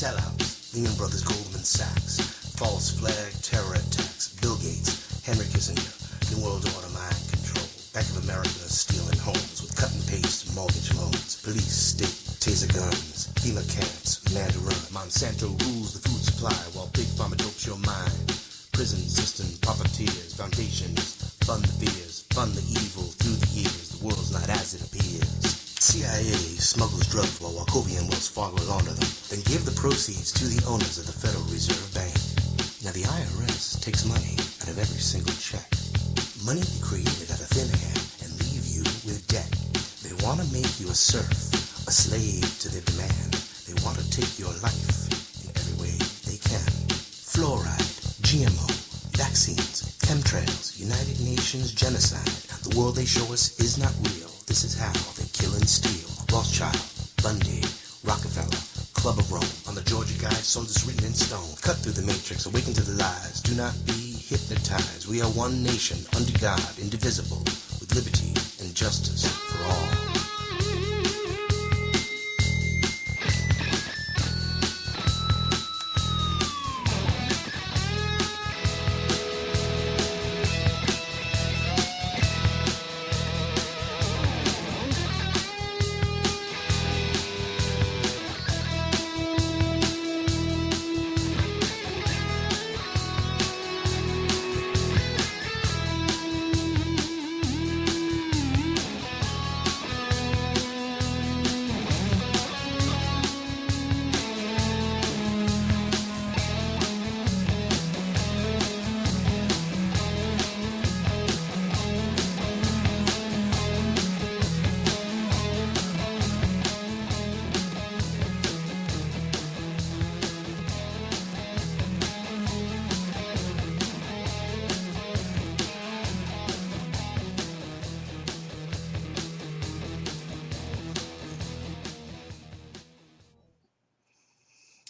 sellouts, Lehman Brothers, Goldman Sachs, false flag terror attacks, Bill Gates, Henry Kissinger, New World Order mind control, Bank of America stealing homes with cut and paste mortgage loans, police, state, taser guns, FEMA camps, Mandarin, Monsanto rules the food supply while Big Pharma dopes your mind, prison system, profiteers, foundations, fund the fears, fund the evil through the years, the world's not as it appears. CIA smuggles drugs while Wachovia and Wells Fargo launder them, then give the proceeds to the owners of the Federal Reserve Bank. Now the IRS takes money out of every single check. Money created out of thin air and leave you with debt. They want to make you a serf, a slave to their demand. They want to take your life in every way they can. Fluoride, GMO, vaccines, chemtrails, United Nations genocide. The world they show us is not real. This is how they kill and steal. Rothschild, Bundy, Rockefeller, Club of Rome. On the Georgia Guidestones it's written in stone. Cut through the matrix, awaken to the lies. Do not be hypnotized. We are one nation, under God, indivisible, with liberty and justice for all.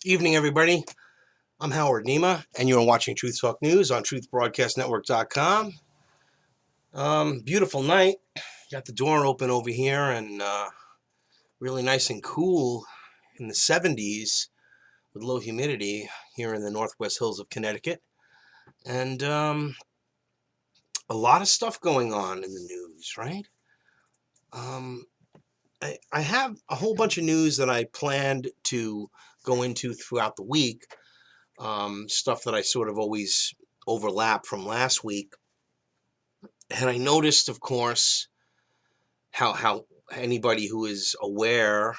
Evening, everybody. I'm Howard Nema, and you're watching Truth Talk News on truthbroadcastnetwork.com. Beautiful night. Got the door open over here, and really nice and cool in the 70s with low humidity here in the Northwest Hills of Connecticut. And a lot of stuff going on in the news, right? I have a whole bunch of news that I planned to go into throughout the week, stuff that I sort of always overlap from last week. And I noticed, of course, how anybody who is aware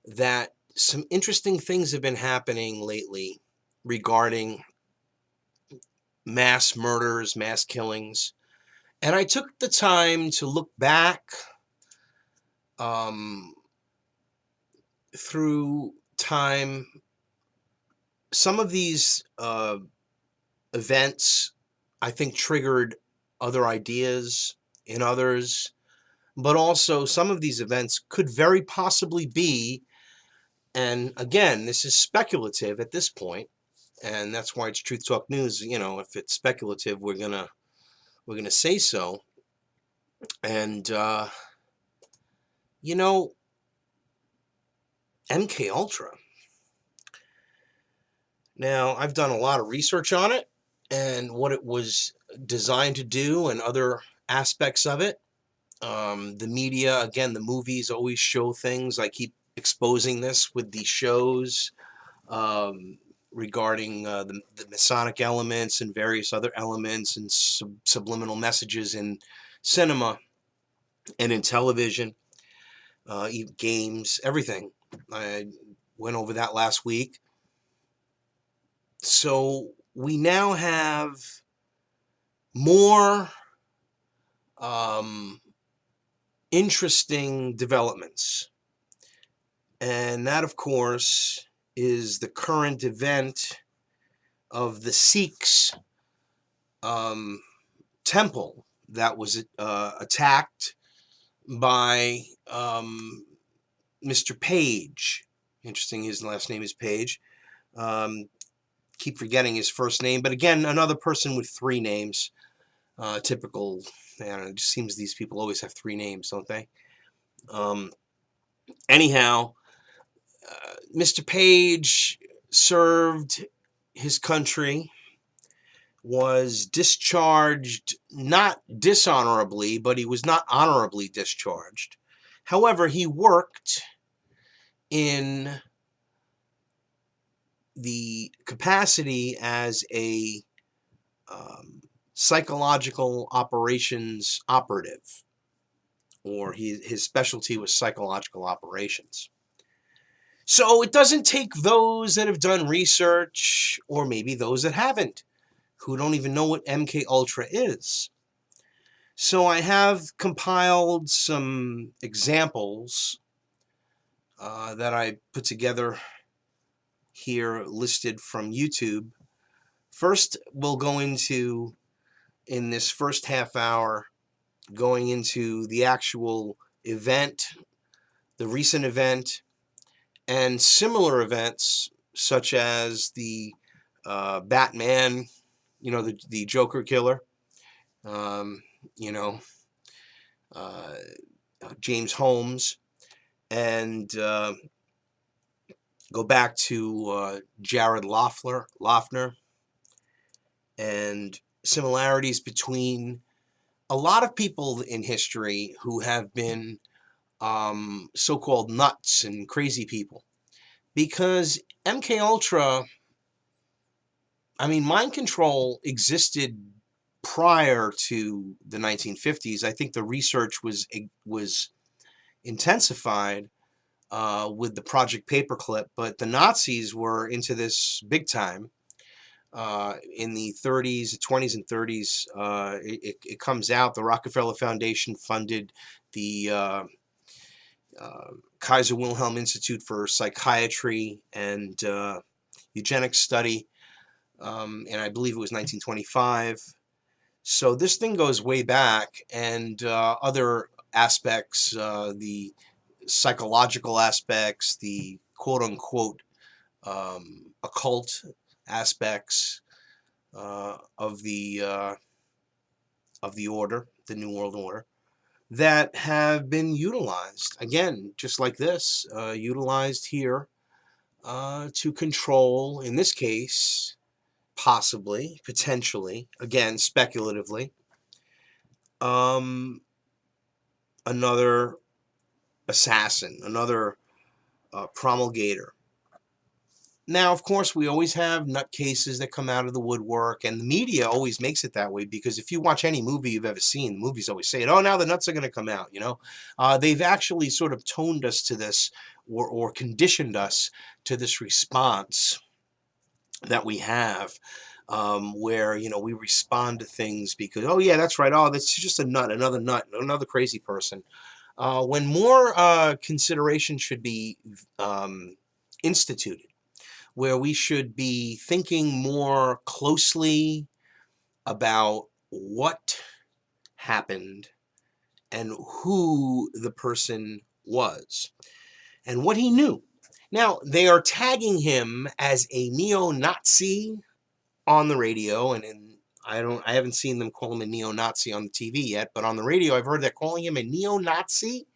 that some interesting things have been happening lately regarding mass murders, mass killings. And I took the time to look back through time. Some of these events, I think, triggered other ideas in others, but also some of these events could very possibly be, and again, this is speculative at this point, and that's why it's Truth Talk News. You know, if it's speculative, we're gonna say so. And you know, MK Ultra. Now, I've done a lot of research on it and what it was designed to do and other aspects of it. The media, again, the movies always show things. I keep exposing this with these shows regarding the Masonic elements and various other elements and subliminal messages in cinema and in television, games, everything. I went over that last week. So we now have more interesting developments. And that, of course, is the current event of the Sikhs temple that was attacked by Mr. Page. Interesting, his last name is Page. Keep forgetting his first name, but again, another person with three names. Typical, I don't know, it just seems these people always have three names, don't they? Anyhow, Mr. Page served his country, was discharged, not dishonorably, but he was not honorably discharged. However, he worked in the capacity as a psychological operations operative, or his specialty was psychological operations. So it doesn't take those that have done research, or maybe those that haven't, who don't even know what MK Ultra is. So I have compiled some examples that I put together here, listed from YouTube. First, we'll go into, in this first half hour, going into the actual event, the recent event, and similar events such as the Batman, the Joker killer, you know, James Holmes, and go back to Jared Loughner, and similarities between a lot of people in history who have been so-called nuts and crazy people. Because MK Ultra, I mean, mind control existed prior to the 1950s. I think the research was intensified with the Project Paperclip, but the Nazis were into this big time. In the 30s, 20s, and 30s, it comes out. The Rockefeller Foundation funded the Kaiser Wilhelm Institute for Psychiatry and Eugenics Study, and I believe it was 1925. So this thing goes way back, and other aspects, the psychological aspects, the quote-unquote occult aspects of the order, the New World Order, that have been utilized, again, just like this, utilized here to control, in this case, possibly, potentially, again, speculatively, another assassin, another promulgator. Now, of course, we always have nutcases that come out of the woodwork, and the media always makes it that way, because if you watch any movie you've ever seen, the movies always say, oh, now the nuts are going to come out, They've actually sort of toned us to this, or conditioned us to this response that we have, where, we respond to things because, oh, yeah, that's right, oh, that's just a nut, another crazy person. When more consideration should be instituted, where we should be thinking more closely about what happened and who the person was and what he knew. Now, they are tagging him as a neo-Nazi on the radio, and I haven't seen them call him a neo-Nazi on the TV yet, but on the radio I've heard they're calling him a neo-Nazi,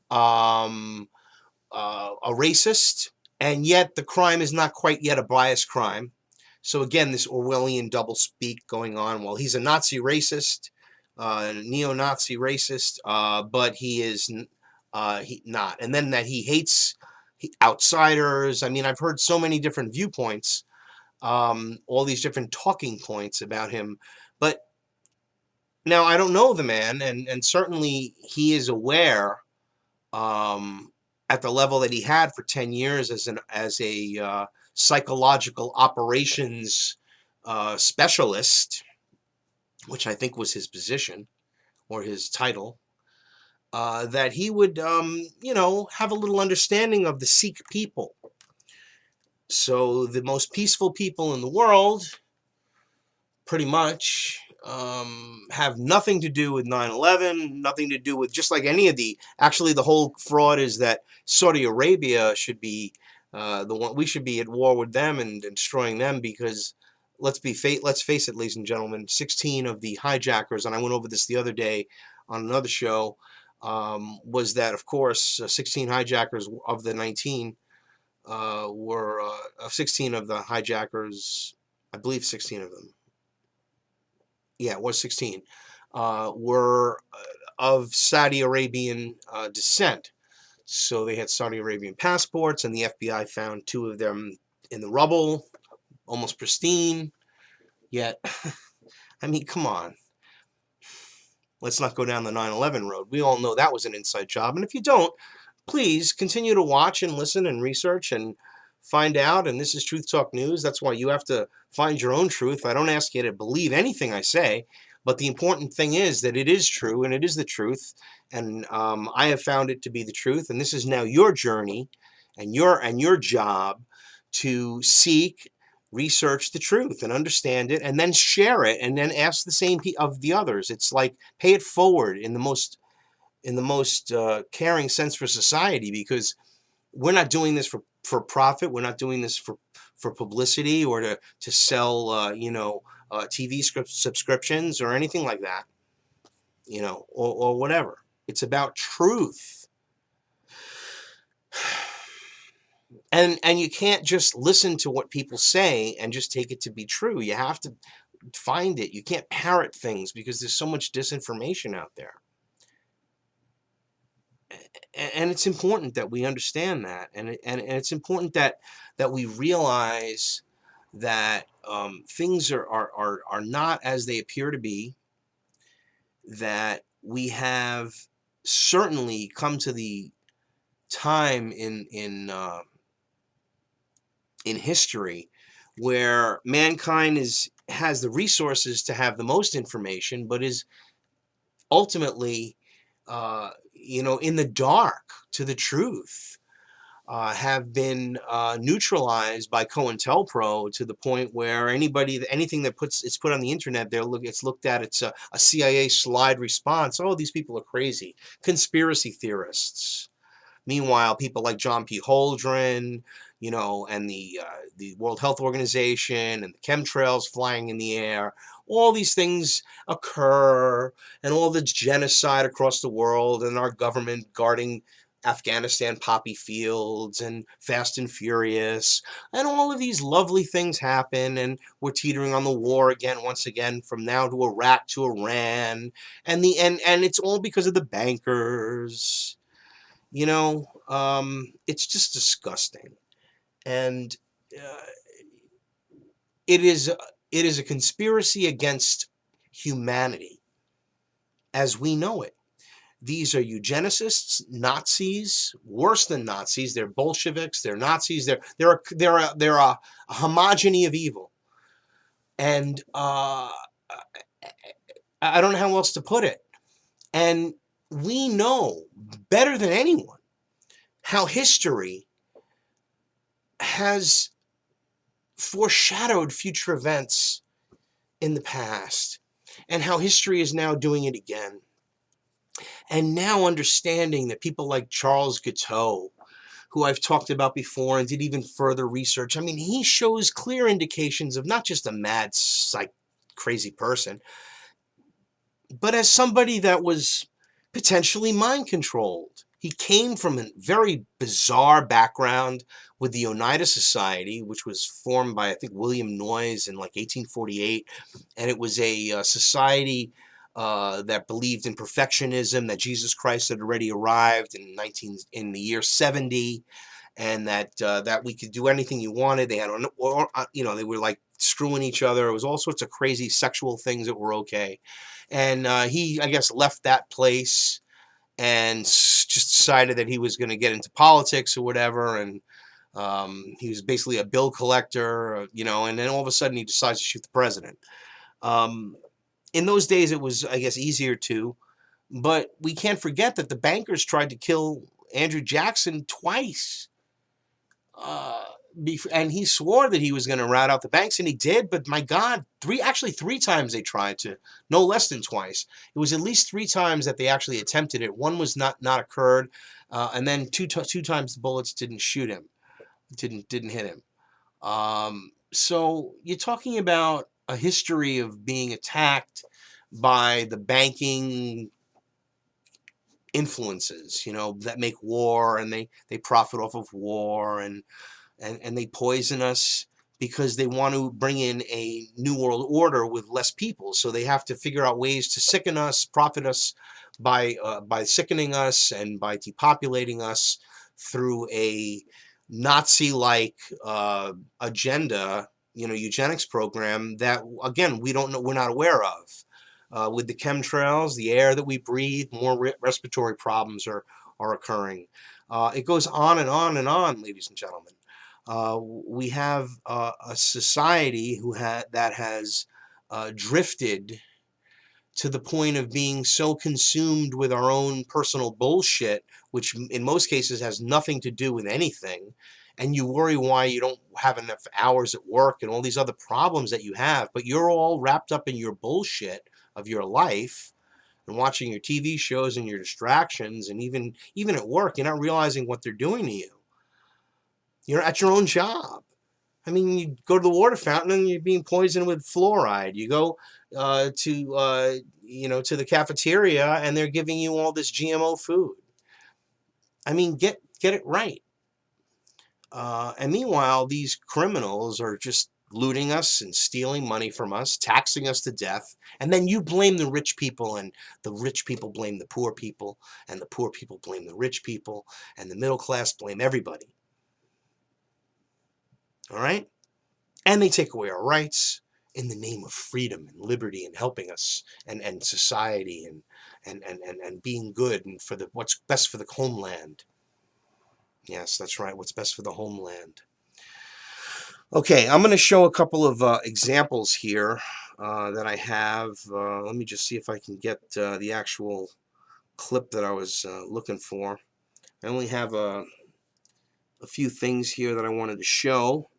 a racist, and yet the crime is not quite yet a biased crime. So again, this Orwellian doublespeak going on. Well, he's a Nazi racist, neo-Nazi racist, but he is not. And then that he hates outsiders. I mean, I've heard so many different viewpoints, all these different talking points about him. But now I don't know the man, and certainly he is aware, at the level that he had for 10 years as a psychological operations specialist, which I think was his position or his title, that he would, have a little understanding of the Sikh people. So the most peaceful people in the world, pretty much, have nothing to do with 9/11, nothing to do with, just like any of actually the whole fraud is that Saudi Arabia should be the one, we should be at war with them and destroying them, because let's face it, ladies and gentlemen, 16 of the hijackers, and I went over this the other day on another show, was that, of course, 16 hijackers of the 19 were 16 of the hijackers, I believe 16 of them. Yeah, it was 16. Were of Saudi Arabian descent. So they had Saudi Arabian passports, and the FBI found 2 of them in the rubble, almost pristine. Yet, I mean, come on. Let's not go down the 9/11 road. We all know that was an inside job. And if you don't, please continue to watch and listen and research and find out. And this is Truth Talk News. That's why you have to find your own truth. I don't ask you to believe anything I say, but the important thing is that it is true and it is the truth. And I have found it to be the truth. And this is now your journey and your job to seek, research the truth and understand it, and then share it, and then ask the same of the others. It's like pay it forward in the most caring sense for society, because we're not doing this for profit. We're not doing this for publicity or to sell TV subscriptions or anything like that, or whatever. It's about truth. And you can't just listen to what people say and just take it to be true. You have to find it. You can't parrot things because there's so much disinformation out there. And it's important that we understand that, and it's important that we realize that things are not as they appear to be, that we have certainly come to the time in history where mankind has the resources to have the most information, but is ultimately in the dark to the truth, have been neutralized by COINTELPRO to the point where anything that it's put on the internet, it's looked at, it's a CIA slide response. Oh, these people are crazy, conspiracy theorists. Meanwhile, people like John P. Holdren, and the World Health Organization and the chemtrails flying in the air, all these things occur, and all the genocide across the world, and our government guarding Afghanistan poppy fields, and Fast and Furious, and all of these lovely things happen, and we're teetering on the war once again, from now to Iraq to Iran, and it's all because of the bankers. It's just disgusting. And uh, it is a conspiracy against humanity as we know it. These are eugenicists, Nazis, worse than Nazis. They're Bolsheviks, they're Nazis, they're a homogeny of evil. And I don't know how else to put it. And we know better than anyone how history has foreshadowed future events in the past, and how history is now doing it again. And now understanding that people like Charles Guiteau, who I've talked about before and did even further research, I mean, he shows clear indications of not just a mad, crazy person, but as somebody that was potentially mind controlled. He came from a very bizarre background with the Oneida Society, which was formed by, I think, William Noyes in like 1848. And it was a society that believed in perfectionism, that Jesus Christ had already arrived in the year 70, and that we could do anything you wanted. They had, they were like screwing each other. It was all sorts of crazy sexual things that were okay. And he, I guess, left that place and just decided that he was going to get into politics or whatever. And he was basically a bill collector, and then all of a sudden he decides to shoot the president. In those days, it was, I guess, easier to, but we can't forget that the bankers tried to kill Andrew Jackson twice. And he swore that he was going to rat out the banks, and he did, but my God, three times they tried to, no less than twice. It was at least 3 times that they actually attempted it. One was not occurred, and then two times the bullets didn't shoot him, didn't hit him. So you're talking about a history of being attacked by the banking influences, that make war, and they profit off of war, and they poison us because they want to bring in a new world order with less people. So they have to figure out ways to sicken us, profit us by sickening us and by depopulating us through a Nazi-like agenda, eugenics program that, again, we don't know, we're not aware of. With the chemtrails, the air that we breathe, more respiratory problems are occurring. It goes on and on and on, ladies and gentlemen. We have a society that has drifted to the point of being so consumed with our own personal bullshit, which in most cases has nothing to do with anything, and you worry why you don't have enough hours at work and all these other problems that you have, but you're all wrapped up in your bullshit of your life and watching your TV shows and your distractions, and even at work, you're not realizing what they're doing to you. You're at your own job. I mean, you go to the water fountain and you're being poisoned with fluoride. You go to the cafeteria and they're giving you all this GMO food. I mean, get it right. And meanwhile, these criminals are just looting us and stealing money from us, taxing us to death. And then you blame the rich people, and the rich people blame the poor people, and the poor people blame the rich people, and the middle class blame everybody. All right? And they take away our rights in the name of freedom and liberty and helping us and society and being good and for what's best for the homeland. Yes, that's right. What's best for the homeland. Okay, I'm going to show a couple of examples here that I have. Let me just see if I can get the actual clip that I was looking for. I only have a few things here that I wanted to show.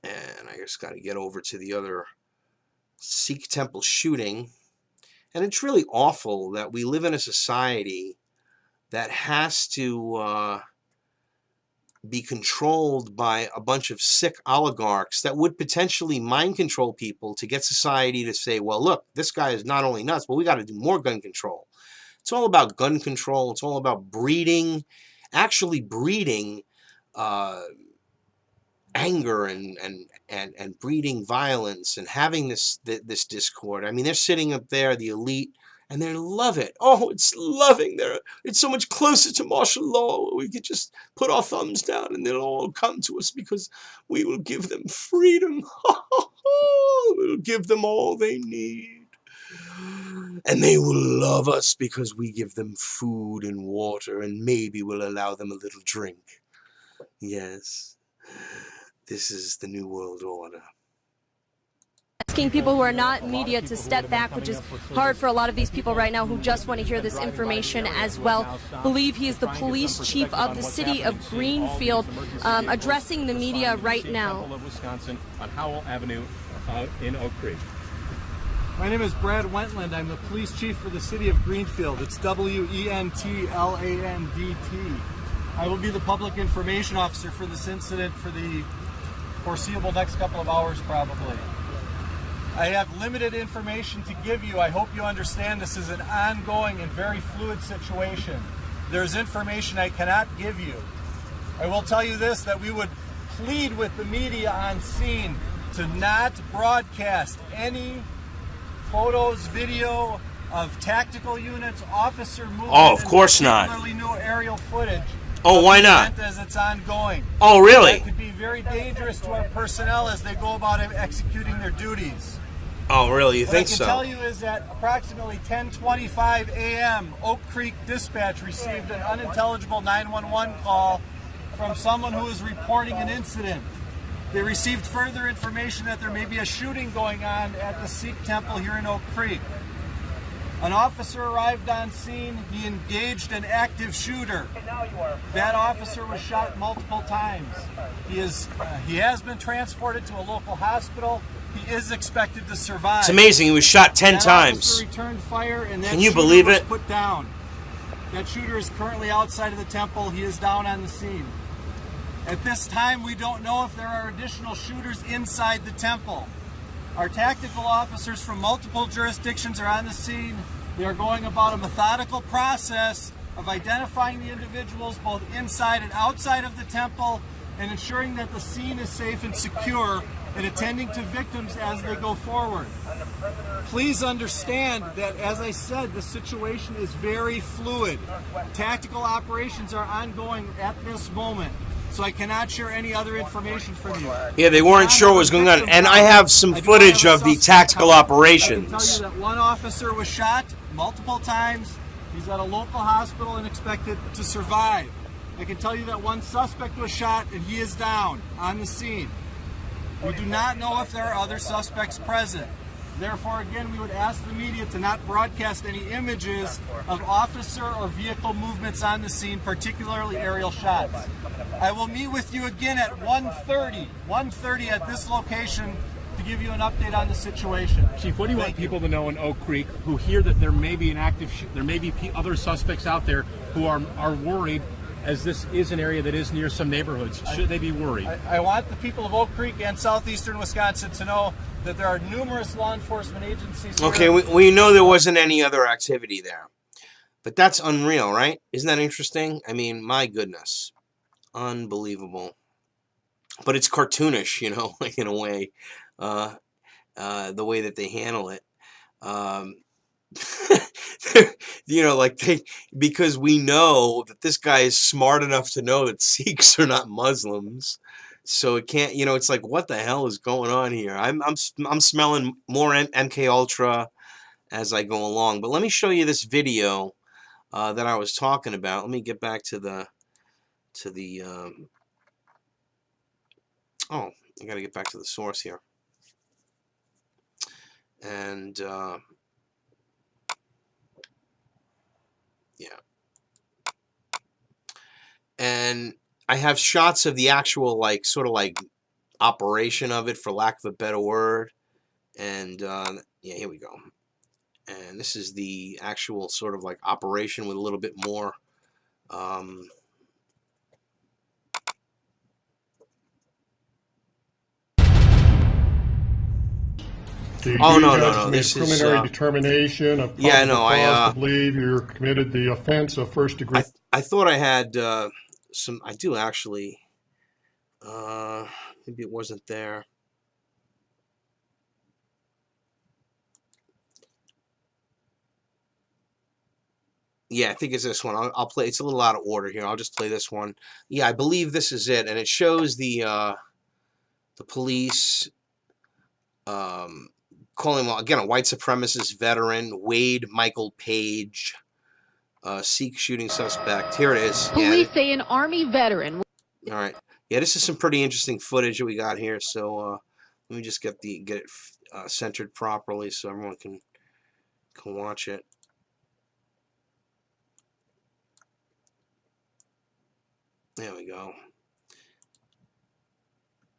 And I just got to get over to the other Sikh temple shooting. And it's really awful that we live in a society that has to be controlled by a bunch of sick oligarchs that would potentially mind control people to get society to say, well, look, this guy is not only nuts, but we got to do more gun control. It's all about gun control. It's all about breeding, actually breeding anger and breeding violence and having this discord. I mean, they're sitting up there, the elite, and they love it. Oh, it's loving. It's so much closer to martial law. We could just put our thumbs down and they'll all come to us because we will give them freedom. We'll give them all they need. And they will love us because we give them food and water, and maybe we'll allow them a little drink. Yes. This is the New World Order. Asking people who are not media to step back, which is hard for a lot of these people right now who just want to hear this information as well. Believe he is the police chief of the city of Greenfield, addressing the media right now. Wisconsin on Howell Avenue in Oak Creek. My name is Brad Wentland. I'm the police chief for the city of Greenfield. It's Wentlandt. I will be the public information officer for this incident for the foreseeable next couple of hours, probably. I have limited information to give you. I hope you understand this is an ongoing and very fluid situation. There's information I cannot give you. I will tell you this, that we would plead with the media on scene to not broadcast any photos, video of tactical units, officer movement. Oh, of course not. Particularly new aerial footage. Oh, why not? As it's ongoing. Oh, really? That could be very dangerous to our personnel as they go about executing their duties. Oh, really? You think so? What I can tell you is that approximately 10:25 a.m., Oak Creek Dispatch received an unintelligible 911 call from someone who was reporting an incident. They received further information that there may be a shooting going on at the Sikh temple here in Oak Creek. An officer arrived on scene. He engaged an active shooter. That officer was shot multiple times. He has been transported to a local hospital. He is expected to survive. It's amazing. He was shot 10 times. That officer returned fire, and that Can you shooter believe was it? put down. That shooter is currently outside of the temple. He is down on the scene. At this time, we don't know if there are additional shooters inside the temple. Our tactical officers from multiple jurisdictions are on the scene. They are going about a methodical process of identifying the individuals both inside and outside of the temple and ensuring that the scene is safe and secure and attending to victims as they go forward. Please understand that, as I said, the situation is very fluid. Tactical operations are ongoing at this moment, so I cannot share any other information from you. Yeah, they weren't sure what was going on. And I have some footage of the tactical operations. I can tell you that one officer was shot multiple times. He's at a local hospital and expected to survive. I can tell you that one suspect was shot and he is down on the scene. We do not know if there are other suspects present. Therefore, again, we would ask the media to not broadcast any images of officer or vehicle movements on the scene, particularly aerial shots. I will meet with you again at 1:30 at this location to give you an update on the situation. Chief, what do you want people to know in Oak Creek who hear that there may be other suspects out there who are worried, as this is an area that is near some neighborhoods? Should they be worried? I want the people of Oak Creek and southeastern Wisconsin to know that there are numerous law enforcement agencies here. Okay, we know there wasn't any other activity there. But that's unreal, right? Isn't that interesting? I mean, my goodness. Unbelievable. But it's cartoonish, you know, in a way. The way that they handle it. You know, like because we know that this guy is smart enough to know that Sikhs are not Muslims. So it can't, you know, it's like, what the hell is going on here? I'm smelling more MK Ultra as I go along. But let me show you this video that I was talking about. Let me get back to the oh, I got to get back to the source here. And yeah. And I have shots of the actual, like, sort of like operation of it, for lack of a better word. And yeah, here we go. And this is the actual sort of like operation with a little bit more oh, no. This is preliminary determination of cause to believe you're committed the offense of first degree. I thought I had some. I do actually. Maybe it wasn't there. Yeah, I think it's this one. I'll play. It's a little out of order here. I'll just play this one. Yeah, I believe this is it, and it shows the police calling him, again, a white supremacist veteran, Wade Michael Page, Sikh shooting suspect. Here it is. Police say an Army veteran. All right. Yeah, this is some pretty interesting footage that we got here. So let me just get it centered properly so everyone can watch it. There we go.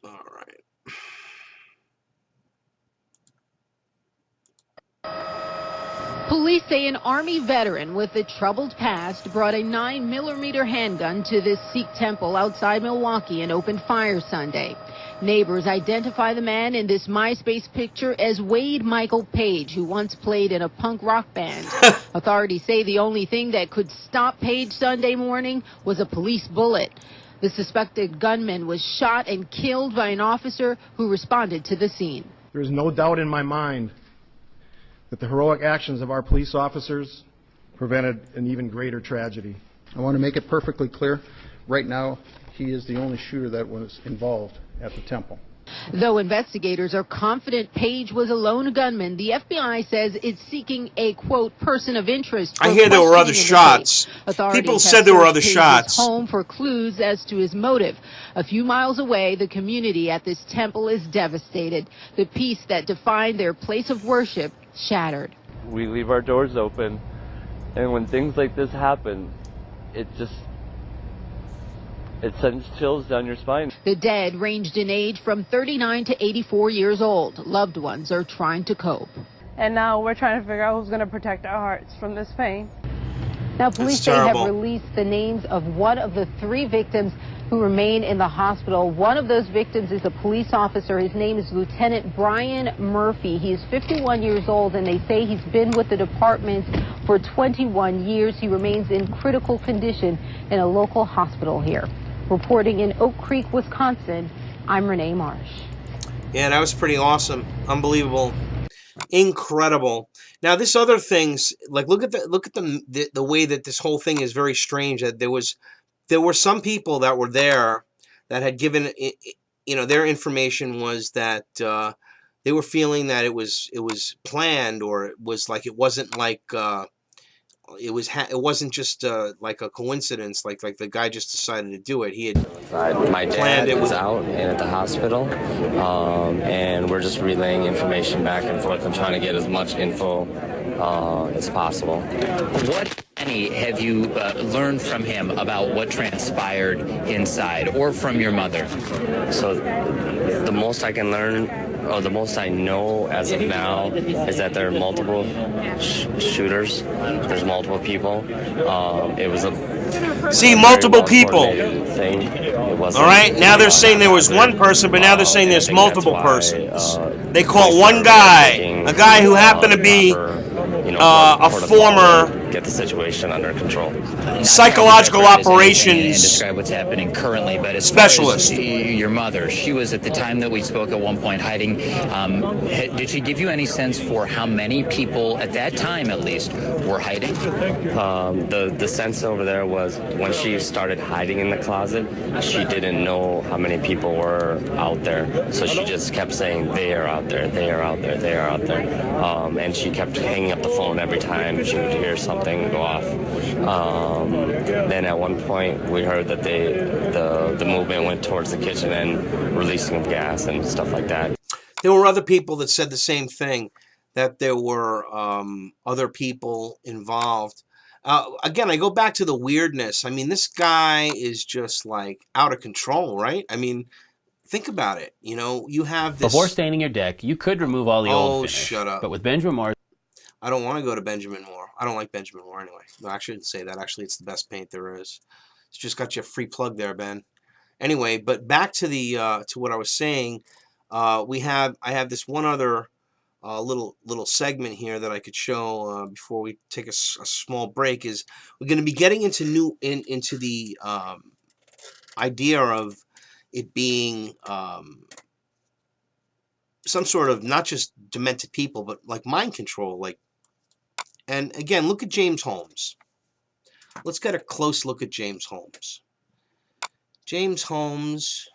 All right. Police say an Army veteran with a troubled past brought a 9mm handgun to this Sikh temple outside Milwaukee and opened fire Sunday. Neighbors identify the man in this MySpace picture as Wade Michael Page, who once played in a punk rock band. Authorities say the only thing that could stop Page Sunday morning was a police bullet. The suspected gunman was shot and killed by an officer who responded to the scene. There is no doubt in my mind that the heroic actions of our police officers prevented an even greater tragedy. I want to make it perfectly clear, right now, he is the only shooter that was involved at the temple. Though investigators are confident Page was a lone gunman, the FBI says it's seeking a, quote, person of interest. I hear there were other shots. People said there were other shots. Home for clues as to his motive. A few miles away, the community at this temple is devastated. The peace that defined their place of worship shattered. We leave our doors open, and when things like this happen, it sends chills down your spine. The dead ranged in age from 39 to 84 years old. Loved ones are trying to cope. And now we're trying to figure out who's going to protect our hearts from this pain. Now, police say have terrible. released the names of one of the 3 victims who remain in the hospital. One of those victims is a police officer. His name is Lieutenant Brian Murphy. He is 51 years old, and they say he's been with the department for 21 years. He remains in critical condition in a local hospital here. Reporting in Oak Creek, Wisconsin, I'm Renee Marsh. Yeah, that was pretty awesome. Unbelievable. Incredible. Now, this other things, like look at the way that this whole thing is very strange. That there were some people that were there that had given, their information was that they were feeling that it was planned, or it was like it wasn't like it wasn't just like a coincidence, like the guy just decided to do it. He had my dad was out and at the hospital, and we're just relaying information back and forth and trying to get as much info as possible. What, any, have you learned from him about what transpired inside, or from your mother? So the most I can learn, or the most I know as of now, is that there are multiple shooters. There's multiple people. It was a multiple people. Thing. It wasn't, all right, now they're saying there was one person, but now they're saying there's multiple persons. They caught one guy, a guy who happened to be a former get the situation under control. Psychological operations and describe what's happening currently, but as specialist. Far as your mother, she was at the time that we spoke at one point hiding. Did she give you any sense for how many people at that time, at least, were hiding? The sense over there was when she started hiding in the closet, she didn't know how many people were out there, so she just kept saying they are out there, they are out there, they are out there, and she kept hanging up the phone every time she would hear something go off. Then at one point we heard that the movement went towards the kitchen and releasing of gas and stuff like that. There were other people that said the same thing, that there were other people involved. Again, I go back to the weirdness. I mean, this guy is just like out of control, right? I mean, think about it. You have this. Before staining your deck, you could remove all the old finish. Shut up. But with Benjamin Moore, I don't want to go to Benjamin Moore. I don't like Benjamin Moore anyway. No, I shouldn't say that. Actually, it's the best paint there is. It's just got you a free plug there, Ben. Anyway, but back to the to what I was saying. I have this one other little segment here that I could show before we take a small break. Is we're going to be getting into into the idea of it being some sort of not just demented people, but like mind control, like. And again, look at James Holmes. Let's get a close look at James Holmes. James Holmes.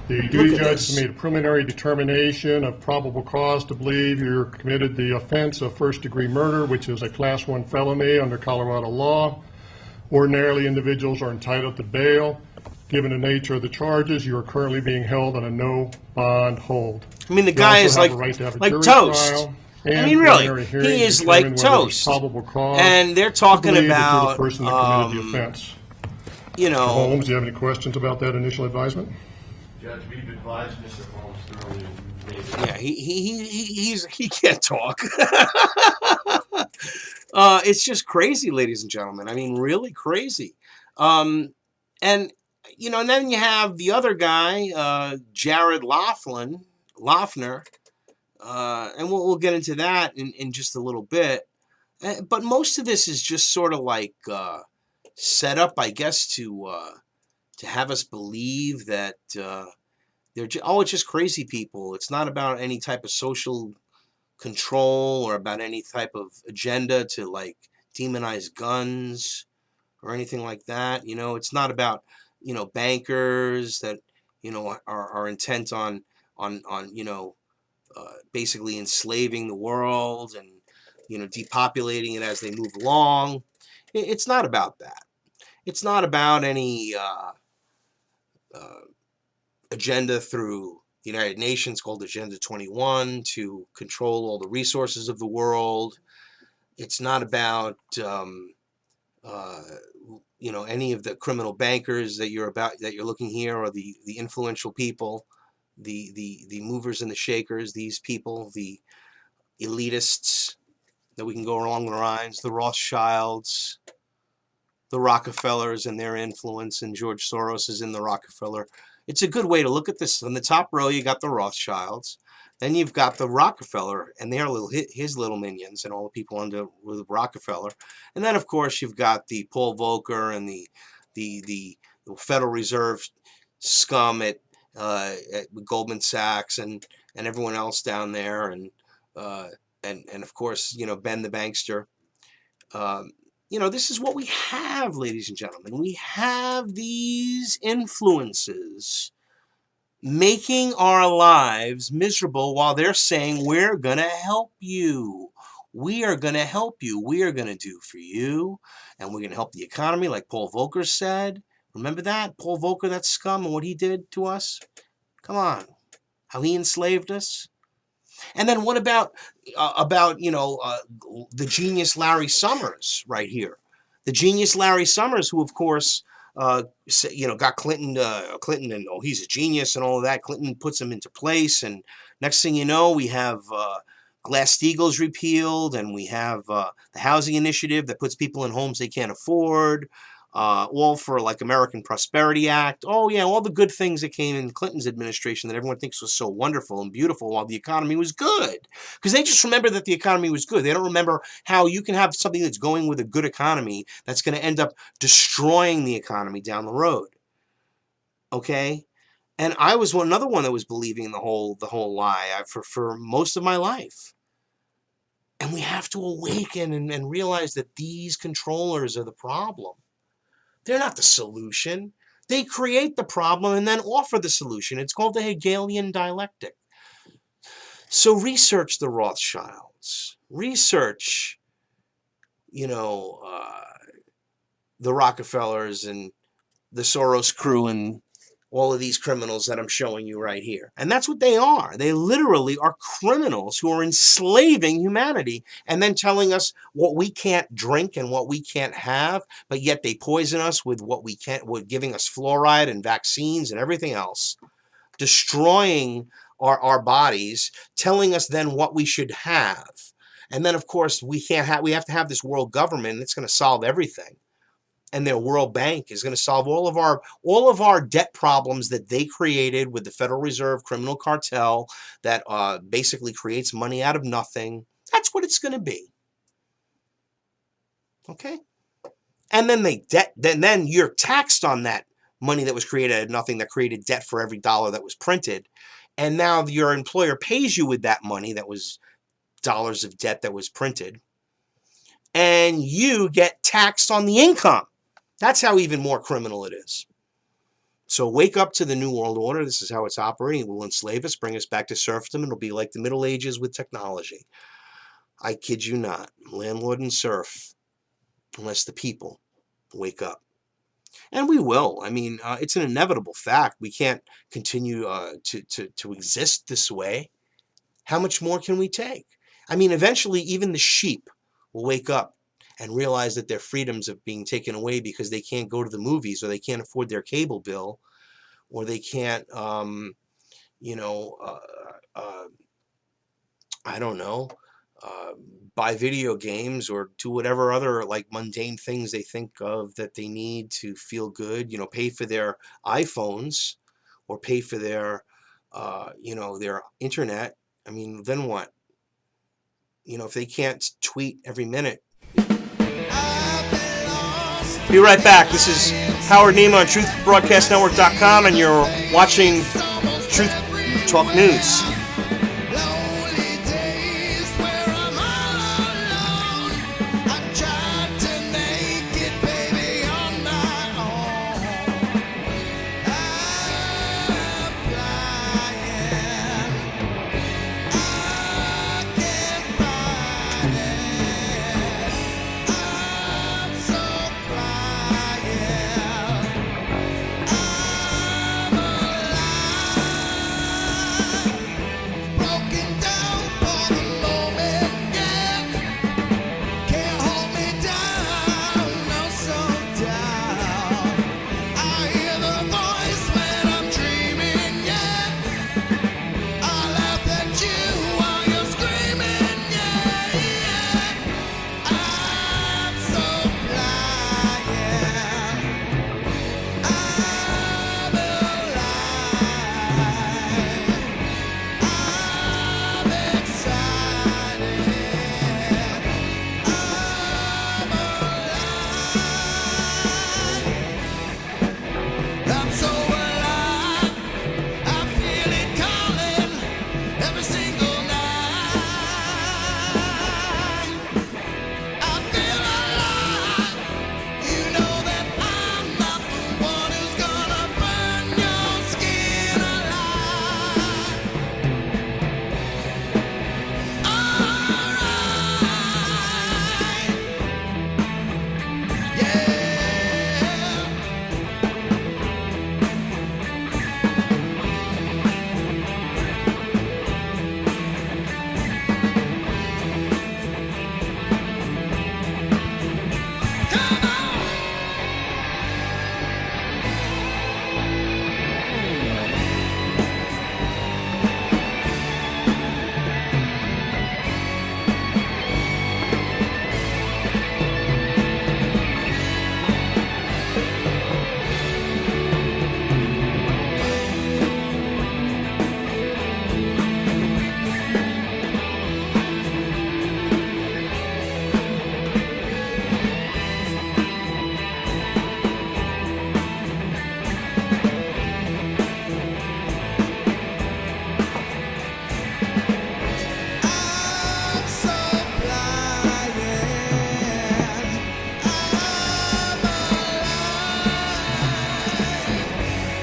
The duty judge made a preliminary determination of probable cause to believe you committed the offense of first-degree murder, which is a Class 1 felony under Colorado law. Ordinarily, individuals are entitled to bail. Given the nature of the charges, you are currently being held on a no-bond hold. I mean, the guy is like toast. I mean, really, he is like toast. And they're talking about, Holmes, do you have any questions about that initial advisement? Judge, we've advised Mr. Holmes thoroughly. Yeah, he can't talk. It's just crazy, ladies and gentlemen. I mean, really crazy. And and then you have the other guy, Jared Loughner, and we'll get into that in just a little bit. But most of this is just sort of like set up, I guess, to have us believe that it's just crazy people. It's not about any type of social control or about any type of agenda to like demonize guns or anything like that. It's not about bankers that are intent on basically enslaving the world and depopulating it as they move along. It's not about that. It's not about any agenda through the United Nations called Agenda 21 to control all the resources of the world. It's not about any of the criminal bankers that you're looking here, or the influential people. the movers and the shakers, these people, the elitists that we can go along the lines, the Rothschilds, the Rockefellers and their influence, and George Soros is in the Rockefeller. It's a good way to look at this. On the top row, you got the Rothschilds. Then you've got the Rockefeller and his little minions and all the people under with Rockefeller. And then, of course, you've got the Paul Volcker and the Federal Reserve scum at Goldman Sachs and everyone else down there, and of course, Ben the bankster. This is what we have, ladies and gentlemen. We have these influences making our lives miserable while they're saying, we're going to help you. We are going to help you. We are going to do for you. And we're going to help the economy, like Paul Volcker said. Remember that? Paul Volcker, that scum, and what he did to us? Come on. How he enslaved us? And then what about the genius Larry Summers right here? The genius Larry Summers, who, of course, got Clinton, and he's a genius and all of that. Clinton puts him into place, and next thing you know, we have Glass-Steagall's repealed, and we have the housing initiative that puts people in homes they can't afford, all for like American Prosperity Act. Oh yeah, all the good things that came in Clinton's administration that everyone thinks was so wonderful and beautiful while the economy was good. Because they just remember that the economy was good. They don't remember how you can have something that's going with a good economy that's going to end up destroying the economy down the road. Okay? And I was another one that was believing the whole lie for most of my life. And we have to awaken and realize that these controllers are the problem. They're not the solution. They create the problem and then offer the solution. It's called the Hegelian dialectic. So research the Rothschilds. Research, the Rockefellers and the Soros crew and all of these criminals that I'm showing you right here. And that's what they are. They literally are criminals who are enslaving humanity and then telling us what we can't drink and what we can't have, but yet they poison us with what we can't, with giving us fluoride and vaccines and everything else, destroying our bodies, telling us then what we should have. And then, of course, we have to have this world government, and it's going to solve everything. And their World Bank is going to solve all of our debt problems that they created with the Federal Reserve criminal cartel that basically creates money out of nothing. That's what it's going to be. Okay? And then then you're taxed on that money that was created out of nothing, that created debt for every dollar that was printed. And now your employer pays you with that money that was dollars of debt that was printed. And you get taxed on the income. That's how even more criminal it is. So wake up to the New World Order. This is how it's operating. It will enslave us, bring us back to serfdom. It'll be like the Middle Ages with technology. I kid you not. Landlord and serf, unless the people wake up. And we will. I mean, it's an inevitable fact. We can't continue to exist this way. How much more can we take? I mean, eventually even the sheep will wake up and realize that their freedoms are being taken away because they can't go to the movies, or they can't afford their cable bill, or they can't, I don't know, buy video games or do whatever other like mundane things they think of that they need to feel good, pay for their iPhones or pay for their, their internet. I mean, then what? If they can't tweet every minute. Be right back. This is Howard Nema on TruthBroadcastNetwork.com, and you're watching Truth Talk News.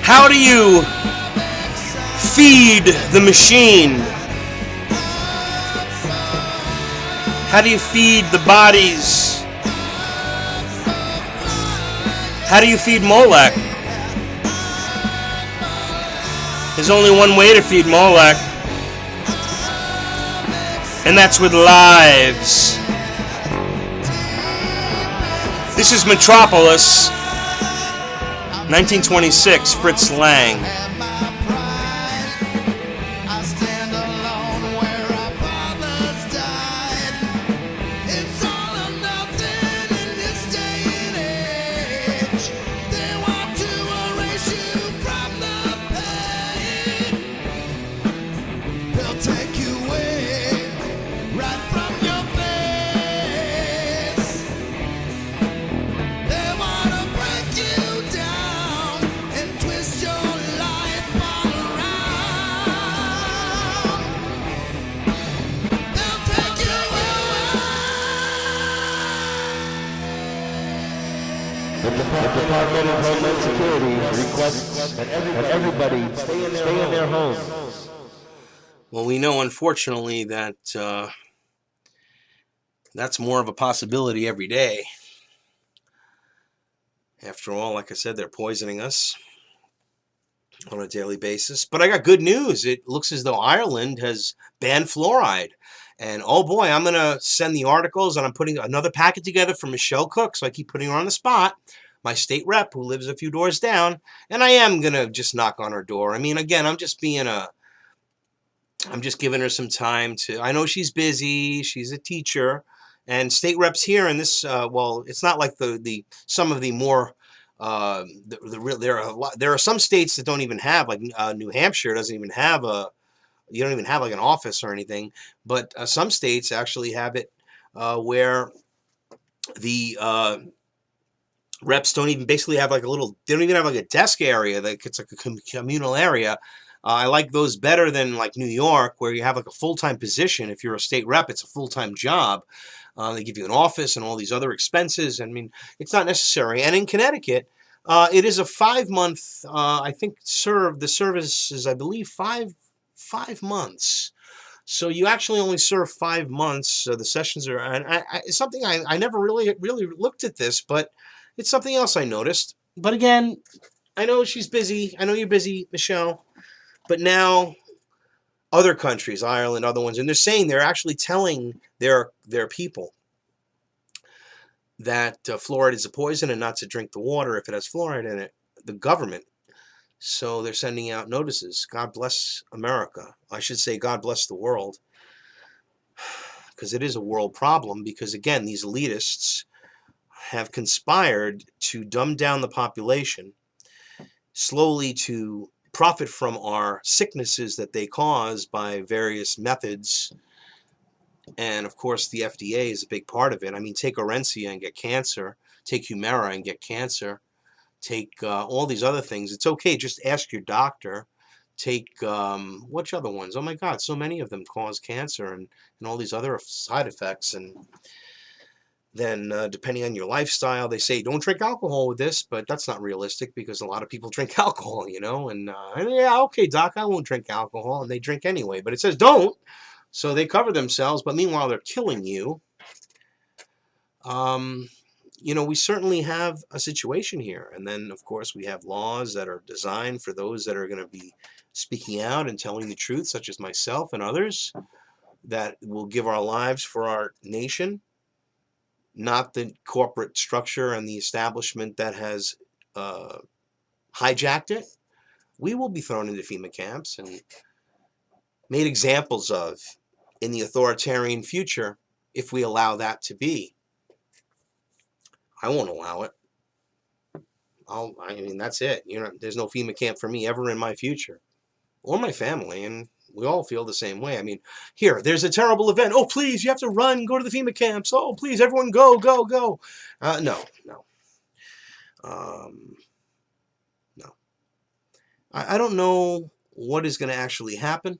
How do you feed the machine? How do you feed the bodies? How do you feed Molech? There's only one way to feed Molech, and that's with lives. This is Metropolis, 1926, Fritz Lang. The Department of Homeland Security requests that everybody stay in their homes. Well, we know, unfortunately, that that's more of a possibility every day. After all, like I said, they're poisoning us on a daily basis. But I got good news. It looks as though Ireland has banned fluoride. And oh boy, I'm going to send the articles, and I'm putting another packet together for Michelle Cook, so I keep putting her on the spot, my state rep who lives a few doors down, and I am going to just knock on her door. I mean, again, I'm just giving her some time to, I know she's busy, she's a teacher, and state reps here in this, well, it's not like some of the more, there are some states that don't even have, like New Hampshire doesn't even have you don't even have like an office or anything, but some states actually have it where the reps don't even basically have like they don't even have like a desk area. Like it's like a communal area. I like those better than like New York, where you have like a full-time position. If you're a state rep, it's a full-time job. They give you an office and all these other expenses. I mean, it's not necessary. And in Connecticut, it is a 5-month, I think, the service is, I believe, five months. So you actually only serve 5 months. The sessions are, and it's something I never really looked at this, but it's something else I noticed. But again, I know she's busy. I know you're busy, Michelle. But now other countries, Ireland, other ones, and they're actually telling their people that fluoride is a poison and not to drink the water if it has fluoride in it. The government. So they're sending out notices. God bless America. I should say God bless the world. Because it is a world problem. Because again, these elitists have conspired to dumb down the population, slowly to profit from our sicknesses that they cause by various methods. And of course, the FDA is a big part of it. I mean, take Orencia and get cancer. Take Humira and get cancer. Take all these other things. It's okay. Just ask your doctor. Take which other ones? Oh my God, so many of them cause cancer and all these other side effects. And then depending on your lifestyle, they say don't drink alcohol with this, but that's not realistic because a lot of people drink alcohol, you know. And yeah, okay, doc, I won't drink alcohol, and they drink anyway. But it says don't, so they cover themselves. But meanwhile, they're killing you. You know, we certainly have a situation here. And then, of course, we have laws that are designed for those that are going to be speaking out and telling the truth, such as myself and others, that will give our lives for our nation, not the corporate structure and the establishment that has hijacked it. We will be thrown into FEMA camps and made examples of in the authoritarian future if we allow that to be. I won't allow it. I mean, that's it. You know, there's no FEMA camp for me ever in my future or my family, and we all feel the same way. I mean, here, there's a terrible event. Oh, please, you have to run, go to the FEMA camps. Oh, please, everyone go. No. No. I don't know what is going to actually happen,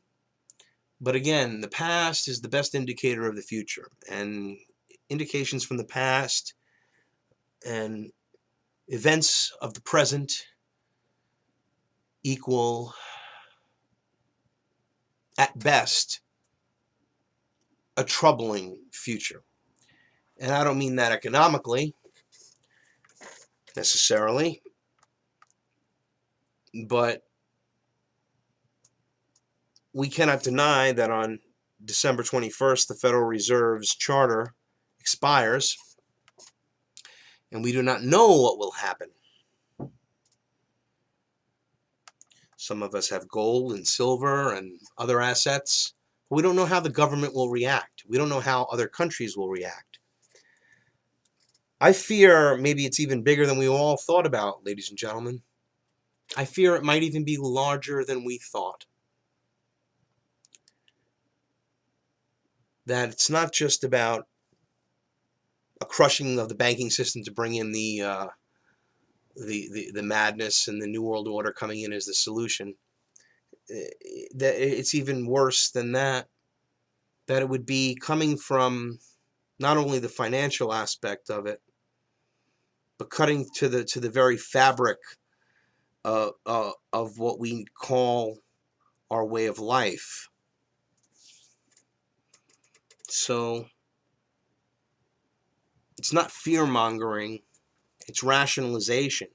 but again, the past is the best indicator of the future, and indications from the past and events of the present equal, at best, a troubling future. And I don't mean that economically, necessarily, but we cannot deny that on December 21st, the Federal Reserve's charter expires, and we do not know what will happen. Some of us have gold and silver and other assets. But we don't know how the government will react. We don't know how other countries will react. I fear maybe it's even bigger than we all thought about, ladies and gentlemen. I fear it might even be larger than we thought. That it's not just about a crushing of the banking system to bring in the madness and the New World Order coming in as the solution. That it's even worse than that. That it would be coming from not only the financial aspect of it, but cutting to the very fabric of what we call our way of life. So it's not fear-mongering, it's rationalization.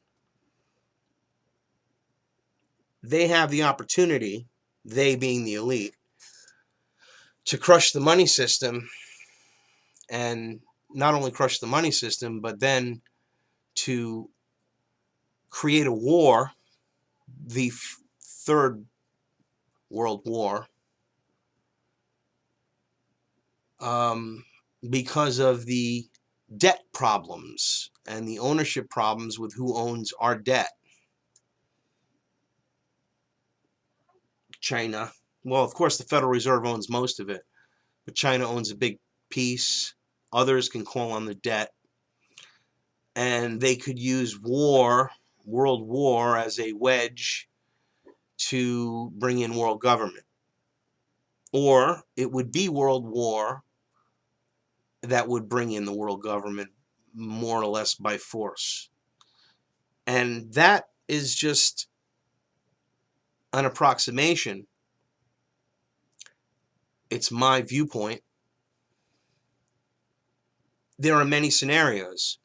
They have the opportunity, they being the elite, to crush the money system, and not only crush the money system, but then to create a war, the Third World War, because of the debt problems and the ownership problems with who owns our debt. China. Well, of course, the Federal Reserve owns most of it, but China owns a big piece. Others can call on the debt, and they could use war, world war, as a wedge to bring in world government. Or it would be world war that would bring in the world government more or less by force. And that is just an approximation. It's my viewpoint. There are many scenarios.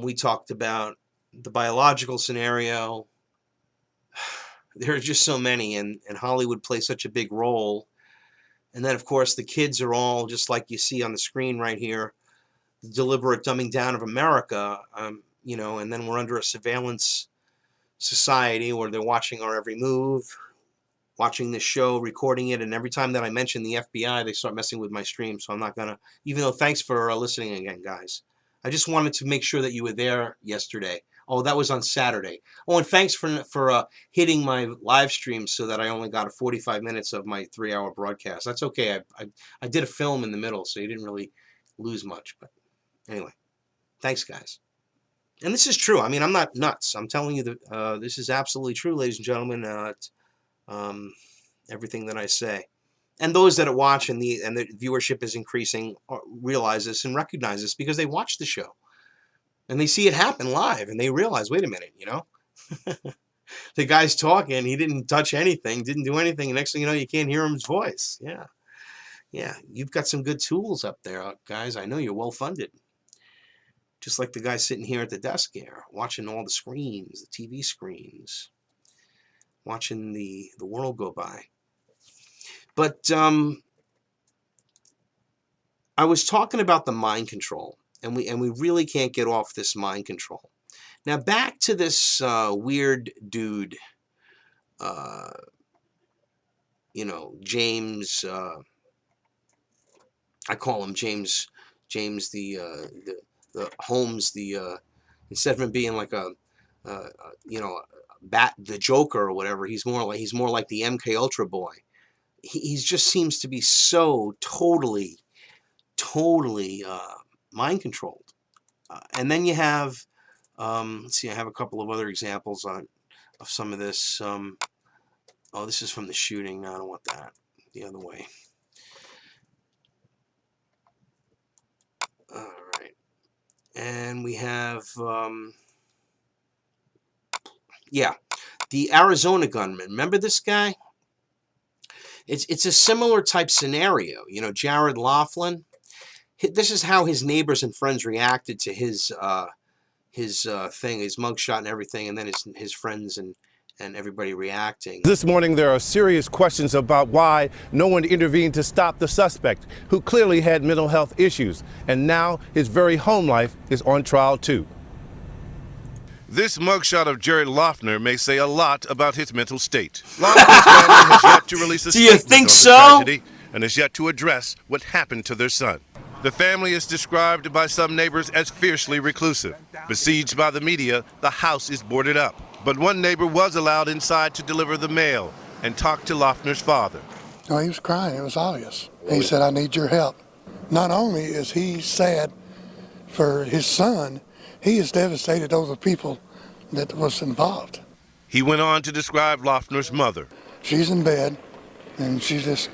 We talked about the biological scenario. There are just so many, and Hollywood plays such a big role. And then, of course, the kids are all, just like you see on the screen right here, the deliberate dumbing down of America, you know, and then we're under a surveillance society where they're watching our every move, watching this show, recording it, and every time that I mention the FBI, they start messing with my stream, so I'm not going to, even though thanks for listening again, guys. I just wanted to make sure that you were there yesterday. Oh, that was on Saturday. Oh, and thanks for hitting my live stream so that I only got 45 minutes of my 3-hour broadcast. That's okay. I did a film in the middle, so you didn't really lose much. But anyway, thanks, guys. And this is true. I mean, I'm not nuts. I'm telling you that this is absolutely true, ladies and gentlemen. Everything that I say. And those that watch and the viewership is increasing realize this and recognize this because they watch the show. And they see it happen live, and they realize, wait a minute, you know, the guy's talking, he didn't touch anything, didn't do anything, and next thing you know, you can't hear his voice. Yeah. Yeah, you've got some good tools up there, guys. I know you're well-funded. Just like the guy sitting here at the desk here, watching all the screens, the TV screens, watching the world go by. But I was talking about the mind control. And we really can't get off this mind control. Now back to this weird dude, you know, James. I call him James the Holmes. Instead of him being like a you know, the Joker or whatever, he's more like the MK Ultra boy. He just seems to be so totally mind controlled. And then you have, let's see, I have a couple of other examples of some of this. Oh, this is from the shooting. No, I don't want that. The other way. All right. And we have, yeah, The Arizona gunman, remember this guy? It's a similar type scenario. You know, Jared Laughlin. This is how his neighbors and friends reacted to his thing, his mugshot and everything, and then his friends and everybody reacting. This morning, there are serious questions about why no one intervened to stop the suspect, who clearly had mental health issues, and now his very home life is on trial too. This mugshot of Jared Laughlin may say a lot about his mental state. Laughlin's family has yet to release a statement on the tragedy and has yet to address what happened to their son. The family is described by some neighbors as fiercely reclusive. Besieged by the media, the house is boarded up. But one neighbor was allowed inside to deliver the mail and talk to Laughlин's father. No, he was crying. It was obvious. He said, I need your help. Not only is he sad for his son, he is devastated over the people that was involved. He went on to describe Laughlин's mother. She's in bed, and she just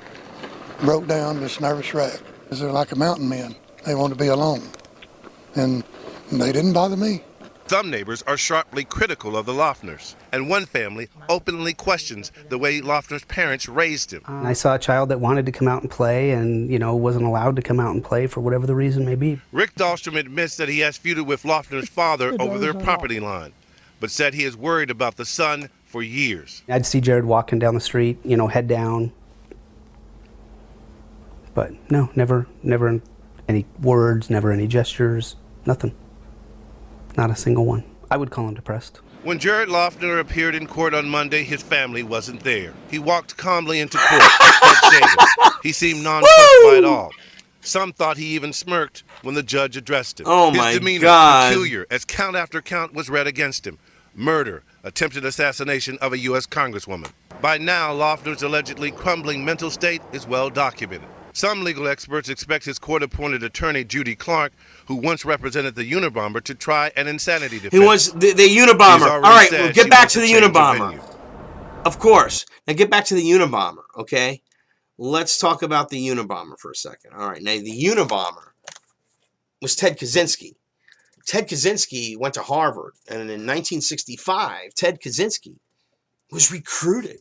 broke down, this nervous wreck. They're like a mountain men. They want to be alone. And they didn't bother me. Some neighbors are sharply critical of the Laughlins, and one family openly questions the way Laughlins' parents raised him. I saw a child that wanted to come out and play and, wasn't allowed to come out and play for whatever the reason may be. Rick Dahlstrom admits that he has feuded with Laughlins' father over their property line, but said he is worried about the son for years. I'd see Jared walking down the street, head down. But no, never any words, never any gestures, nothing. Not a single one. I would call him depressed. When Jared Laughlin appeared in court on Monday, his family wasn't there. He walked calmly into court, head shaven. He seemed nonplussed by it all. Some thought he even smirked when the judge addressed him. Oh, his my demeanor God. peculiar, as count after count was read against him. Murder, attempted assassination of a U.S. Congresswoman. By now, Laughlin's allegedly crumbling mental state is well documented. Some legal experts expect his court-appointed attorney, Judy Clark, who once represented the Unabomber, to try an insanity defense. He was the Unabomber. All right, we'll get back to the Unabomber. Of course. Now get back to the Unabomber, okay? Let's talk about the Unabomber for a second. All right, now the Unabomber was Ted Kaczynski. Ted Kaczynski went to Harvard, and in 1965, Ted Kaczynski was recruited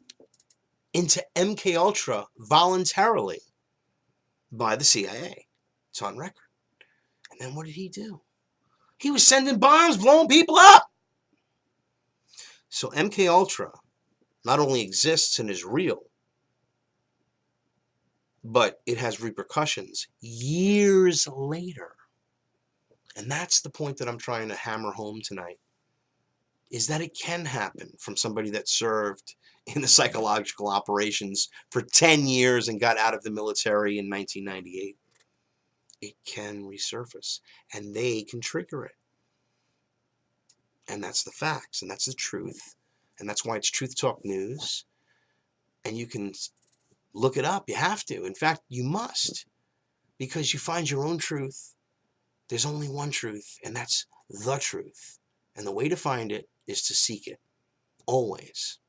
into MKUltra voluntarily by the CIA. It's on record. And then what did he do? He was sending bombs, blowing people up. So MKUltra not only exists and is real, but it has repercussions years later. And that's the point that I'm trying to hammer home tonight, is that it can happen from somebody that served in the psychological operations for 10 years and got out of the military in 1998. It can resurface, and they can trigger it. And that's the facts, and that's the truth, and that's why it's Truth Talk News. And you can look it up. You have to. In fact, you must, because you find your own truth. There's only one truth, and that's the truth. And the way to find it is to seek it, always.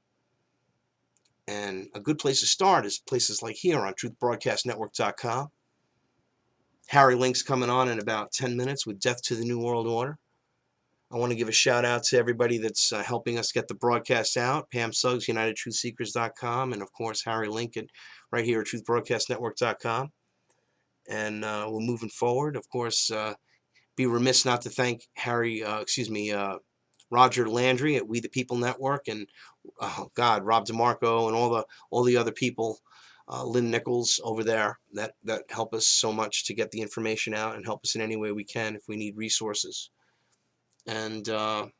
And a good place to start is places like here on truthbroadcastnetwork.com. Harry Link's coming on in about 10 minutes with Death to the New World Order. I want to give a shout out to everybody that's helping us get the broadcast out. Pam Suggs, UnitedTruthSeekers.com, and of course Harry Link right here at truthbroadcastnetwork.com. And we're moving forward. Of course, be remiss not to thank Roger Landry at We the People Network, and Rob DeMarco and all the other people, Lynn Nichols over there that help us so much to get the information out and help us in any way we can if we need resources. And the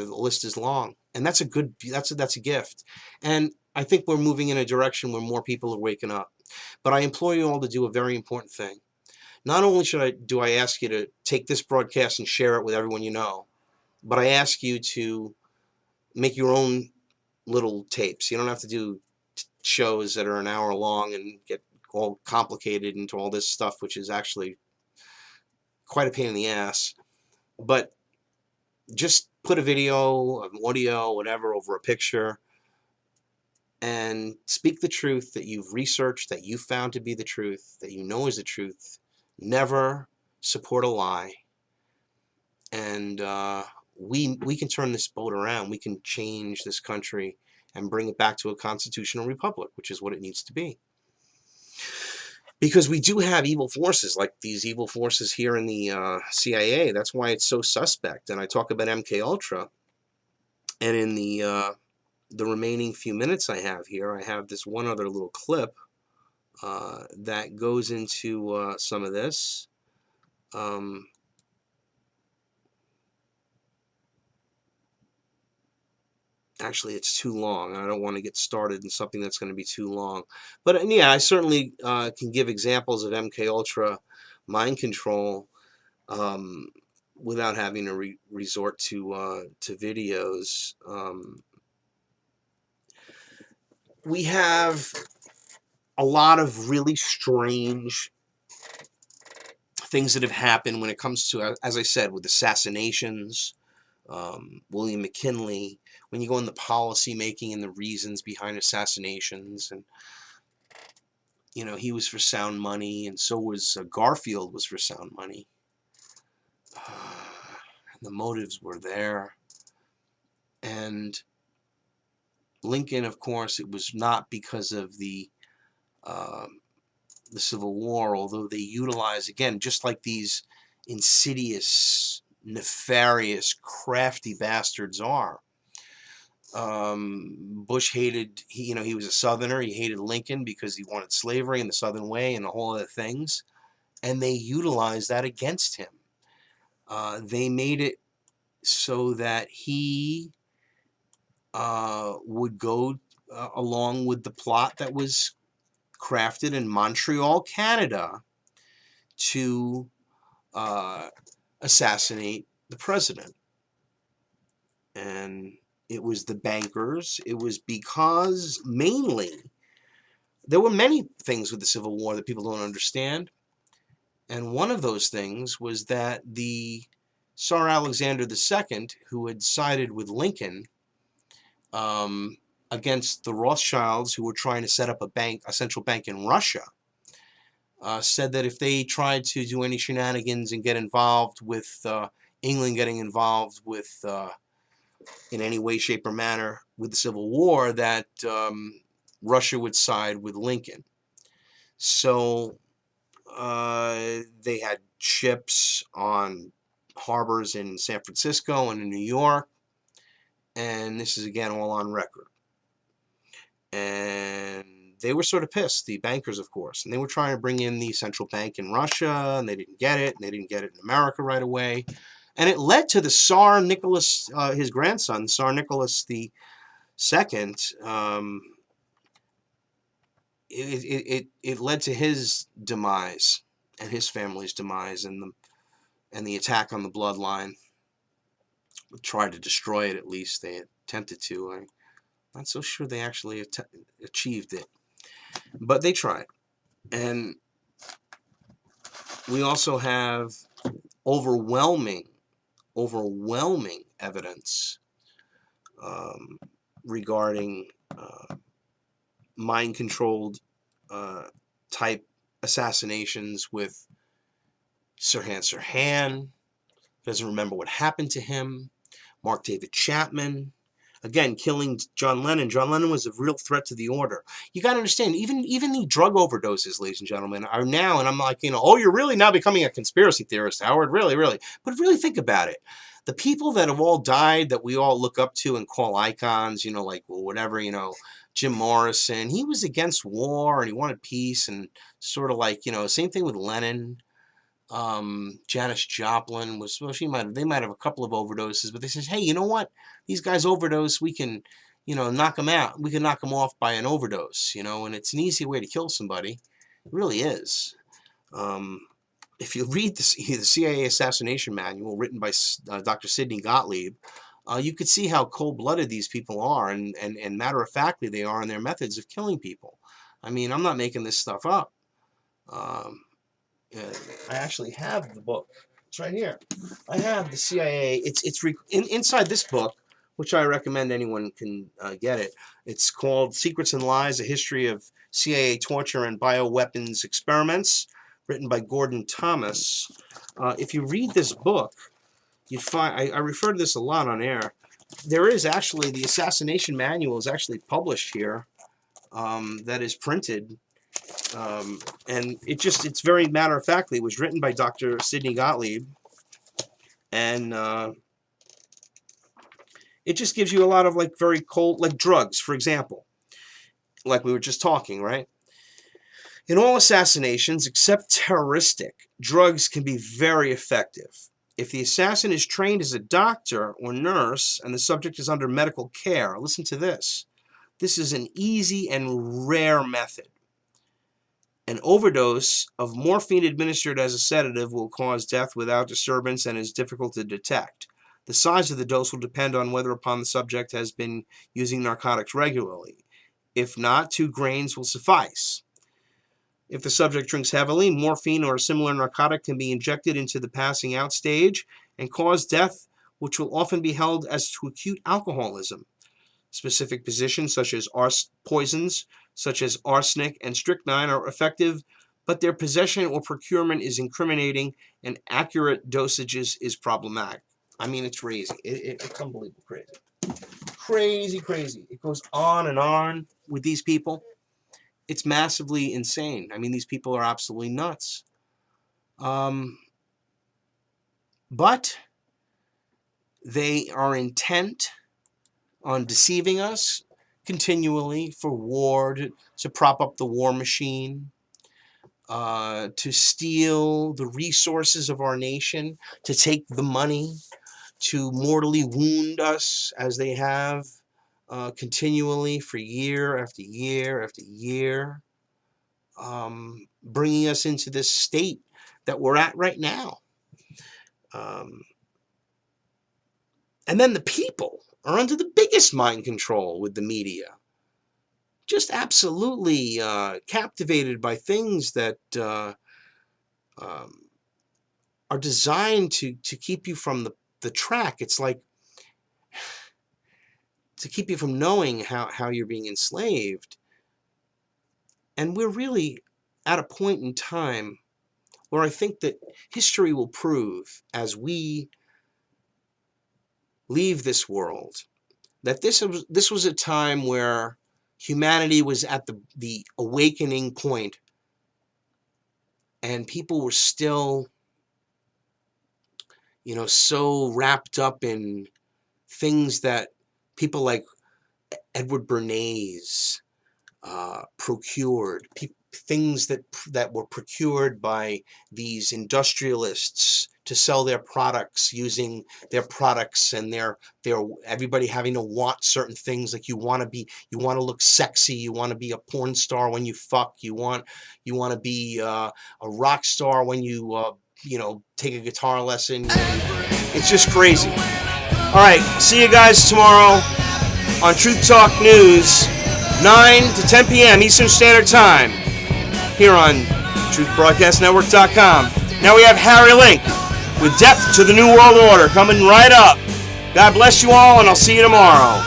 list is long, and that's a gift. And I think we're moving in a direction where more people are waking up. But I implore you all to do a very important thing. Not only do I ask you to take this broadcast and share it with everyone you know, but I ask you to make your own little tapes. You don't have to do shows that are an hour long and get all complicated into all this stuff, which is actually quite a pain in the ass. But just put a video, an audio, whatever, over a picture, and speak the truth that you've researched, that you found to be the truth, that you know is the truth. Never support a lie. And we can turn this boat around. We can change this country and bring it back to a constitutional republic, which is what it needs to be. Because we do have evil forces, like these evil forces here in the CIA. That's why it's so suspect. And I talk about MK Ultra. And in the remaining few minutes I have here, I have this one other little clip that goes into some of this. Actually, it's too long. I don't want to get started in something that's going to be too long. But yeah, I certainly can give examples of MK Ultra mind control without having to resort to videos. We have a lot of really strange things that have happened when it comes to, as I said, with assassinations, William McKinley, when you go in the policy making and the reasons behind assassinations, and you know, he was for sound money, and so was Garfield was for sound money. And the motives were there. And Lincoln, of course, it was not because of the Civil War, although they utilize, again, just like these insidious, nefarious, crafty bastards are. Bush hated, he was a Southerner. He hated Lincoln because he wanted slavery and the Southern way and a whole other things. And they utilized that against him. They made it so that he would go along with the plot that was crafted in Montreal, Canada, to assassinate the president. And it was the bankers. It was because, mainly, there were many things with the Civil War that people don't understand. And one of those things was that the Tsar Alexander II, who had sided with Lincoln against the Rothschilds, who were trying to set up a central bank in Russia, said that if they tried to do any shenanigans and get involved with England getting involved with, in any way, shape, or manner with the Civil War, that Russia would side with Lincoln. So they had ships on harbors in San Francisco and in New York, and this is again all on record. And they were sort of pissed, the bankers, of course, and they were trying to bring in the central bank in Russia, and they didn't get it, and they didn't get it in America right away. And it led to the Tsar Nicholas, his grandson, Tsar Nicholas II. It led to his demise and his family's demise, and the attack on the bloodline. Tried to destroy it, at least they attempted to. I'm not so sure they actually achieved it, but they tried. And we also have overwhelming evidence regarding mind-controlled type assassinations with Sirhan Sirhan. Doesn't remember what happened to him. Mark David Chapman, again, killing John Lennon. John Lennon was a real threat to the order. You got to understand, even the drug overdoses, ladies and gentlemen, are now, and I'm like, oh, you're really now becoming a conspiracy theorist, Howard, really, really. But really think about it. The people that have all died that we all look up to and call icons, like, well, whatever, Jim Morrison, he was against war and he wanted peace, and sort of like, same thing with Lennon. Janis Joplin was, well, they might have a couple of overdoses, but they said, hey, you know what? These guys overdose, we can, knock them out. We can knock them off by an overdose, and it's an easy way to kill somebody. It really is. If you read the CIA assassination manual written by Dr. Sidney Gottlieb, you could see how cold-blooded these people are, and matter-of-factly they are in their methods of killing people. I mean, I'm not making this stuff up. I actually have the book. It's right here. I have the CIA. It's inside this book, which I recommend anyone can get it. It's called Secrets and Lies, A History of CIA Torture and Bioweapons Experiments, written by Gordon Thomas. If you read this book, you'd find, I refer to this a lot on air. There is actually, the assassination manual is actually published here, that is printed. And it's very matter-of-factly. It was written by Dr. Sidney Gottlieb. And it just gives you a lot of like very cold, like drugs, for example. Like we were just talking, right? In all assassinations, except terroristic, drugs can be very effective. If the assassin is trained as a doctor or nurse and the subject is under medical care, listen to this. This is an easy and rare method. An overdose of morphine administered as a sedative will cause death without disturbance and is difficult to detect. The size of the dose will depend on whether upon the subject has been using narcotics regularly. If not, 2 grains will suffice. If the subject drinks heavily, morphine or a similar narcotic can be injected into the passing out stage and cause death, which will often be held as to acute alcoholism. Specific positions such as poisons, such as arsenic and strychnine, are effective, but their possession or procurement is incriminating and accurate dosages is problematic. I mean, it's crazy. It's unbelievable crazy. Crazy, crazy. It goes on and on with these people. It's massively insane. I mean, these people are absolutely nuts. But they are intent on deceiving us continually for war, to prop up the war machine, to steal the resources of our nation, to take the money, to mortally wound us as they have continually for year after year after year, bringing us into this state that we're at right now. And then the people are under the biggest mind control with the media. Just absolutely captivated by things that are designed to keep you from the track. It's like to keep you from knowing how you're being enslaved. And we're really at a point in time where I think that history will prove, as we leave this world, that this was a time where humanity was at the awakening point, and people were still, so wrapped up in things that people like Edward Bernays procured, things that were procured by these industrialists to sell their products, using their products, and their everybody having to want certain things. Like you want to look sexy, you want to be a porn star when you fuck, you want to be a rock star when you take a guitar lesson. It's just crazy. All right, see you guys tomorrow on Truth Talk News, 9 to 10 p.m. Eastern Standard Time, here on TruthBroadcastNetwork.com. Now we have Harry Link with Death to the New World Order coming right up. God bless you all, and I'll see you tomorrow.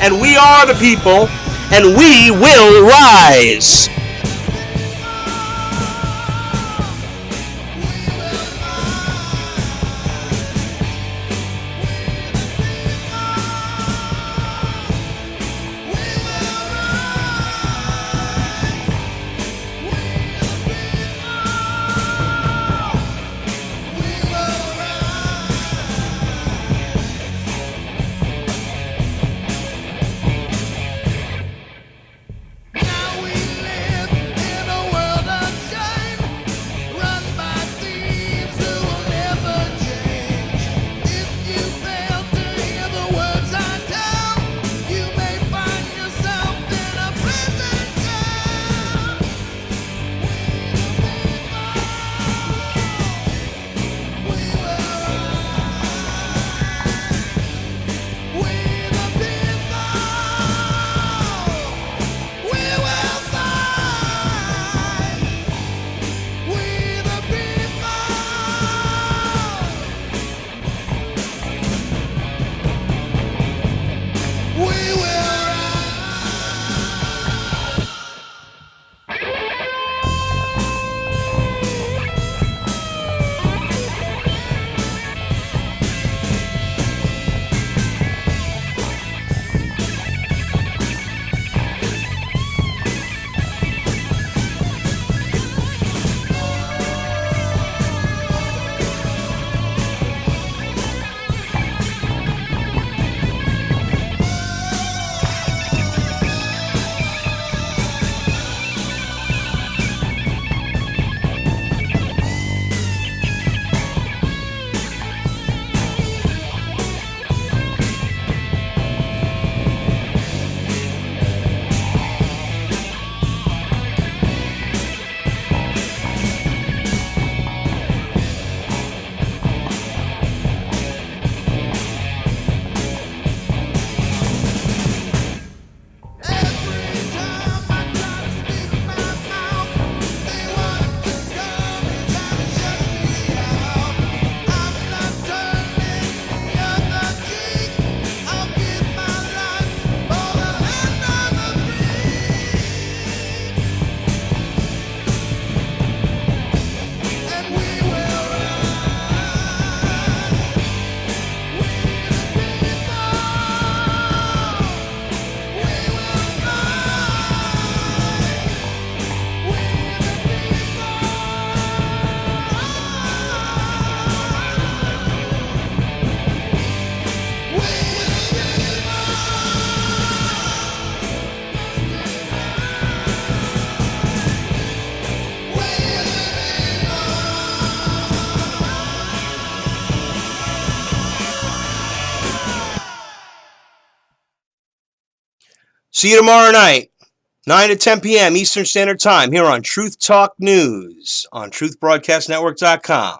And we are the people, and we will rise. See you tomorrow night, 9 to 10 p.m. Eastern Standard Time, here on Truth Talk News on truthbroadcastnetwork.com.